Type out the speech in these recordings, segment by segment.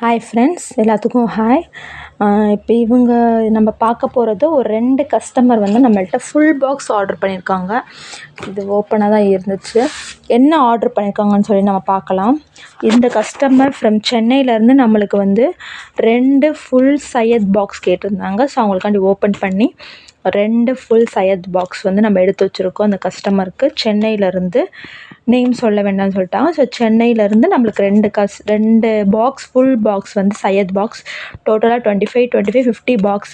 Hi friends, எல்லாத்துக்கும் hi. இப்போ நம்ம பார்க்க போகிறது ஒரு 2 கஸ்டமர் நம்மள்ட்ட ஃபுல் பாக்ஸ் ஆர்டர் பண்ணியிருக்காங்க. இது ஓப்பனாக தான் இருந்துச்சு. என்ன ஆர்டர் பண்ணியிருக்காங்கன்னு சொல்லி நம்ம பார்க்கலாம். இந்த கஸ்டமர் ஃப்ரம் சென்னையிலேருந்து நம்மளுக்கு 2 ஃபுல் சையத் பாக்ஸ் கேட்டிருந்தாங்க. ஸோ அவங்களுக்காண்டி ஓப்பன் பண்ணி 2 ஃபுல் சையத் பாக்ஸ் நம்ம எடுத்து வச்சுருக்கோம். அந்த கஸ்டமருக்கு சென்னையிலேருந்து நேம் சொல்ல வேண்டாம்னு சொல்லிட்டாங்க. ஸோ சென்னையிலேருந்து நம்மளுக்கு 2 பாக்ஸ் ஃபுல் பாக்ஸ் சையத் பாக்ஸ் டோட்டலாக 25 50 பாக்ஸ்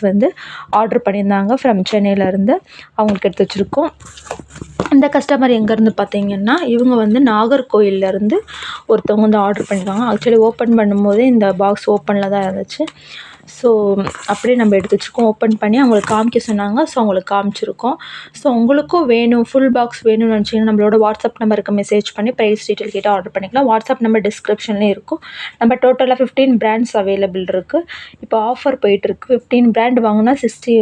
ஆர்டர் பண்ணியிருந்தாங்க. ஃப்ரம் சென்னையிலேருந்து அவங்களுக்கு எடுத்து வச்சுருக்கோம். இந்த கஸ்டமர் எங்கேருந்து பார்த்தீங்கன்னா, இவங்க நாகர்கோயிலேருந்து ஒருத்தவங்க ஆர்டர் பண்ணியிருக்காங்க. ஆக்சுவலி ஓப்பன் பண்ணும்போதே இந்த பாக்ஸ் ஓப்பனில் தான் இருந்துச்சு. ஸோ அப்படியே நம்ம எடுத்து வச்சுருக்கோம். ஓப்பன் பண்ணி அவங்களுக்கு காமிக்க சொன்னாங்க. ஸோ அவங்களுக்கு காமிச்சிருக்கோம். ஸோ உங்களுக்கும் வேணும், ஃபுல் பாக்ஸ் வேணும்னு நினச்சிங்கன்னா நம்மளோட வாட்ஸ்அப் நம்பருக்கு மெசேஜ் பண்ணி ப்ரைஸ் டீட்டெயில் கேட்டு ஆர்டர் பண்ணிக்கலாம். வாட்ஸ்அப் நம்பர் டிஸ்கிரிப்ஷன்லேயும் இருக்கும். நம்ம டோட்டலாக 15 பிராண்ட்ஸ் அவைலபிள் இருக்குது. இப்போ ஆஃபர் போயிட்டுருக்கு. 15 பிராண்ட் வாங்கினா 60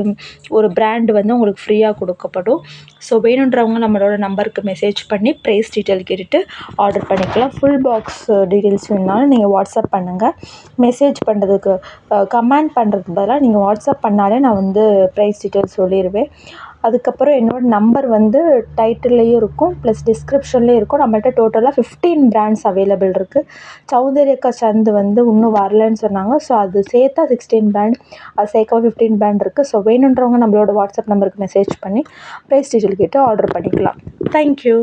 ஒரு பிராண்ட் உங்களுக்கு ஃப்ரீயாக கொடுக்கப்படும். ஸோ வேணுன்றவங்க நம்மளோட நம்பருக்கு மெசேஜ் பண்ணி ப்ரைஸ் டீட்டெயில் கேட்டுட்டு ஆர்டர் பண்ணிக்கலாம். ஃபுல் பாக்ஸ் டீட்டெயில்ஸ் வேணுனாலும் நீங்கள் வாட்ஸ்அப் பண்ணுங்கள். மெசேஜ் பண்ணுறதுக்கு கமெண்ட் பண்ணுறதுக்கு பதிலாக நீங்கள் வாட்ஸ்அப் பண்ணாலே நான் ப்ரைஸ் டீட்டெயில் சொல்லிடுவேன். அதுக்கப்புறம் என்னோடய நம்பர் டைட்டில்லையும் இருக்கும், ப்ளஸ் டிஸ்கிரிப்ஷன்லேயும் இருக்கும். நம்மள்ட்ட டோட்டலாக 15 பிராண்ட்ஸ் அவைலபிள் இருக்குது. சௌந்தர்யக்கா சந்து இன்னும் வரலன்னு சொன்னாங்க. ஸோ அது சேர்த்தா 16 பிராண்ட், அது சேர்க்காம 15 பிராண்ட் இருக்குது. ஸோ வேணுன்றவங்க நம்மளோட வாட்ஸ்அப் நம்பருக்கு மெசேஜ் பண்ணி ப்ரைஸ் டீட்டெயில் கேட்டு ஆர்டர் பண்ணிக்கலாம். தேங்க்யூ.